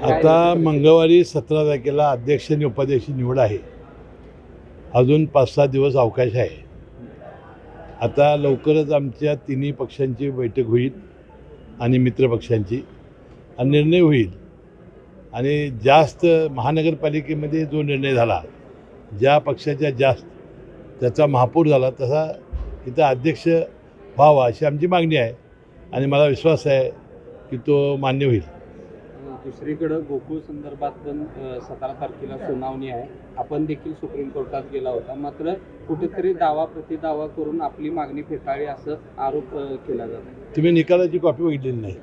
आता मंगळवारी 17 तारखेला अध्यक्ष आणि उपाध्यक्ष निवड आहे. अजून 5-6 दिवस अवकाश आहे. आता लवकरच आमच्या तिन्ही पक्षांची बैठक होईल आणि मित्रपक्षांची आणि निर्णय होईल. आणि जास्त महानगरपालिकेमध्ये जो निर्णय झाला, ज्या पक्षाच्या जास्त त्याचा महापौर झाला, तसा इथं अध्यक्ष व्हावा अशी आमची मागणी आहे आणि मला विश्वास आहे की तो मान्य होईल. दुसरीकडं गोकुळ संदर्भात पण 17 तारखेला सुनावणी आहे. आपण देखील सुप्रीम कोर्टात गेला होता, मात्र कुठेतरी दावा प्रतिदावा करून आपली मागणी फेटाळली असं आरोप केला जातो. तुम्ही निकालाची कॉपी बघितलेली नाही?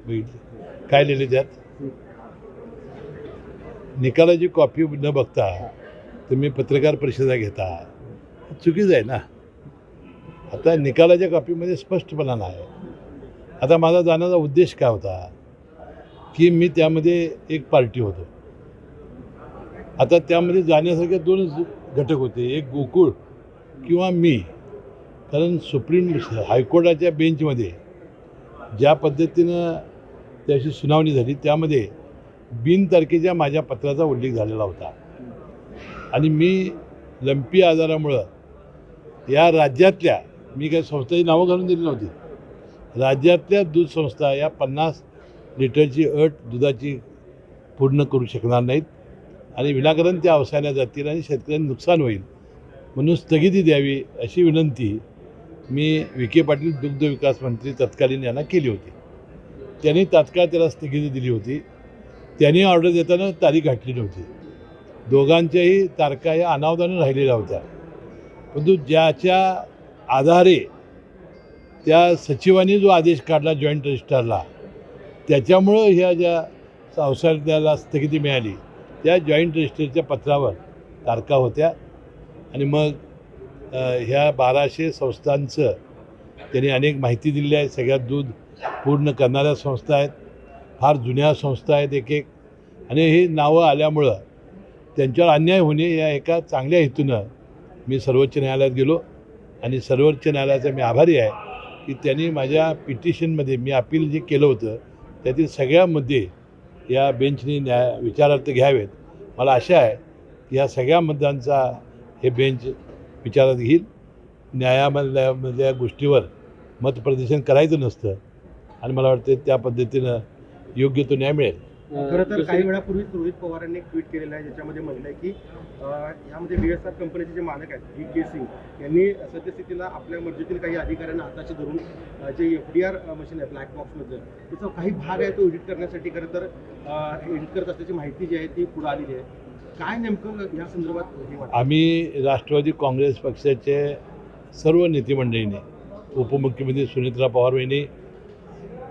बघितली काय लिहिले त्यात? निकालाची कॉपी न बघता तुम्ही पत्रकार परिषदा घेता, चुकीचं आहे ना. आता निकालाच्या कॉपीमध्ये स्पष्टपणा नाही. आता माझा जाण्याचा उद्देश काय होता की मी त्यामध्ये एक पार्टी होतो. आता त्यामध्ये जाण्यासारखे दोनच घटक होते, एक गोकुळ किंवा मी. कारण सुप्रीम हायकोर्टाच्या बेंचमध्ये ज्या पद्धतीनं त्याची सुनावणी झाली त्यामध्ये बिनतारखेच्या माझ्या पत्राचा उल्लेख झालेला होता आणि मी लंपी आजारामुळं या राज्यातल्या, मी काही संस्थेची नावं घालून दिली नव्हती, राज्यातल्या दूध संस्था या 50 लिटरची अट दुधाची पूर्ण करू शकणार नाहीत आणि विनाकारण त्या अवसायाला जातील आणि शेतकऱ्यांना नुकसान होईल, म्हणून स्थगिती द्यावी अशी विनंती मी विखे पाटील दुग्ध विकास मंत्री तत्कालीन यांना केली होती. त्यांनी तात्काळ त्याला स्थगिती दिली होती. त्यांनी ऑर्डर देताना तारीख गाठली नव्हती. दोघांच्याही तारखा या अनावधानाने राहिलेल्या होत्या. परंतु ज्याच्या आधारे त्या सचिवांनी जो आदेश काढला जॉईंट रजिस्ट्रारला, त्याच्यामुळं ह्या ज्या संस्थेला स्थगिती मिळाली त्या जॉईंट रजिस्ट्रारच्या पत्रावर तारखा होत्या आणि मग ह्या 1200 संस्थांचं त्यांनी अनेक माहिती दिली आहे. सगळ्यात दूध पूर्ण करणाऱ्या संस्था आहेत, फार जुन्या संस्था आहेत एक एक, आणि ही नावं आल्यामुळं त्यांच्यावर अन्याय होणे या एका चांगल्या हेतूनं मी सर्वोच्च न्यायालयात गेलो आणि सर्वोच्च न्यायालयाचा मी आभारी आहे की त्यांनी माझ्या पिटिशनमध्ये मी अपील जे केलं होतं त्यातील सगळ्या मुद्दे या बेंचनी विचारार्थ घ्यावेत. मला आशा आहे की या सगळ्या मुद्द्यांचा हे बेंच विचारात घेईल. न्यायालयामधल्या गोष्टीवर मतप्रदर्शन करायचं नसतं आणि मला वाटतं त्या पद्धतीनं योग्य तो न्याय मिळेल. खरं तर काही वेळापूर्वी रोहित पवारांनी एक ट्विट केलेलं आहे ज्याच्यामध्ये म्हटलं आहे की यामध्ये BSR कंपनीचे जे मालक आहेत V.K. सिंग यांनी सद्यस्थितीला आपल्या मर्जीतील काही अधिकाऱ्यांना हाताशी धरून जे FDR मशीन आहे ब्लॅक बॉक्समध्ये त्याचा काही भाग आहे तो एडिट करण्यासाठी खरं तर एडिट करत असल्याची माहिती जी आहे ती पुढे आलेली आहे. काय नेमकं या संदर्भात हे वाटतं? आम्ही राष्ट्रवादी काँग्रेस पक्षाचे सर्व नेतेमंडळीने, उपमुख्यमंत्री सुनेत्रा पवार वहिनी,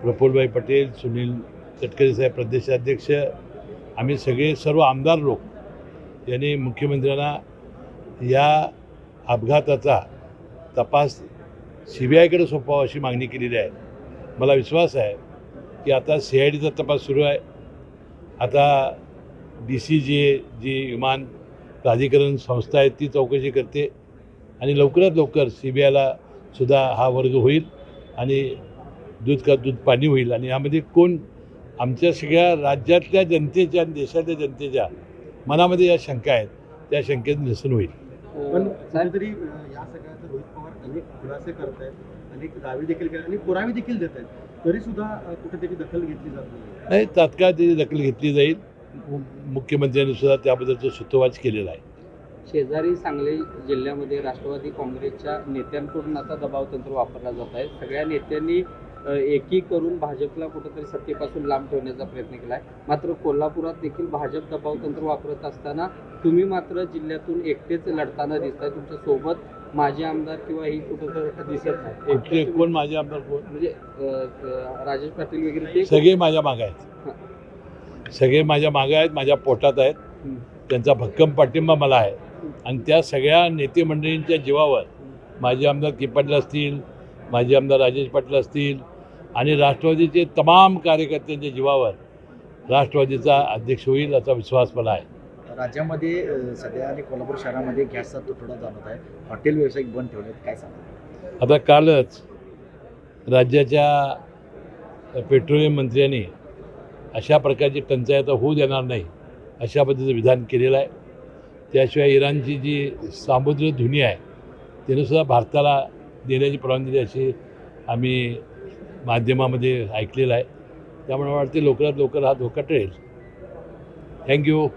प्रफुल्लभाई पटेल, सुनील तटकरे साहेब प्रदेशाध्यक्ष, आम्ही सगळे सर्व आमदार लोक यांनी मुख्यमंत्र्यांना या अपघाताचा तपास CBIकडे सोपवावा अशी मागणी केलेली आहे. मला विश्वास आहे की आता CIDचा तपास सुरू आहे. आता DCGA जी विमान प्राधिकरण संस्था आहे ती चौकशी करते आणि लवकरात लवकर CBIला सुद्धा हा वर्ग होईल आणि दूध का दूध पाणी होईल. आणि यामध्ये कोण आमच्या सगळ्या राज्यातल्या जनतेच्या आणि देशातल्या जनतेच्या मनामध्ये या शंका आहेत त्या शंकेत निरसन होईल. पण कुठेतरी या सगळ्यात रोहित पवार अनेक खुलासे करत आहेत, अनेक दावे देखील करत आणि पुरावे देखील देत आहेत, तरी सुद्धा कुठेतरी दखल घेतली जात नाही. तात्काळ त्याची दखल घेतली जाईल. मुख्यमंत्र्यांनी सुद्धा त्याबद्दलचं सूतोवाच केलेला आहे. शेजारी सांगली जिल्ह्यामध्ये राष्ट्रवादी काँग्रेसच्या नेत्यांकडून आता दबाव तंत्र वापरला जात आहे. सगळ्या नेत्यांनी एकी करून भाजपला कुठेतरी सत्तेपासून लांब ठेवण्याचा प्रयत्न केला आहे. मात्र कोल्हापुरात देखील भाजप दबाव तंत्र वापरत असताना तुम्ही मात्र जिल्ह्यातून एकटेच लढताना दिसताय. तुमच्या सोबत माजी आमदार किंवा ही कुठं दिसत नाही. कोण माझे आमदार कोण? म्हणजे राजेश पाटील वगैरे ते सगळे माझ्या मागे आहेत. सगळे माझ्या मागे आहेत, माझ्या पोटात आहेत. त्यांचा भक्कम पाठिंबा मला आहे आणि त्या सगळ्या नेते मंडळींच्या जीवावर माजी आमदार के पाटील असतील, माजी आमदार राजेश पाटील असतील आणि राष्ट्रवादीचे तमाम कार्यकर्त्यांच्या जीवावर राष्ट्रवादीचा अध्यक्ष होईल असा विश्वास मला आहे. राज्यामध्ये सध्या आणि कोल्हापूर शहरामध्ये गॅसचा तुटवडा जाणवत आहे. हॉटेल व्यावसायिक बंद ठेवलेत, काय सांगा? आता कालच राज्याच्या पेट्रोलियम मंत्र्यांनी अशा प्रकारची टंचाई आता होऊ देणार नाही अशा पद्धतीचं विधान केलेलं आहे. त्याशिवाय इराणची जी सामुद्रधुनी आहे तिनेसुद्धा भारताला देण्याची परवानगी दिली अशी आम्ही माध्यमामध्ये ऐकलेलं आहे. त्यामुळे मला वाटते लवकरात लवकर हा धोका टळेल. थँक्यू.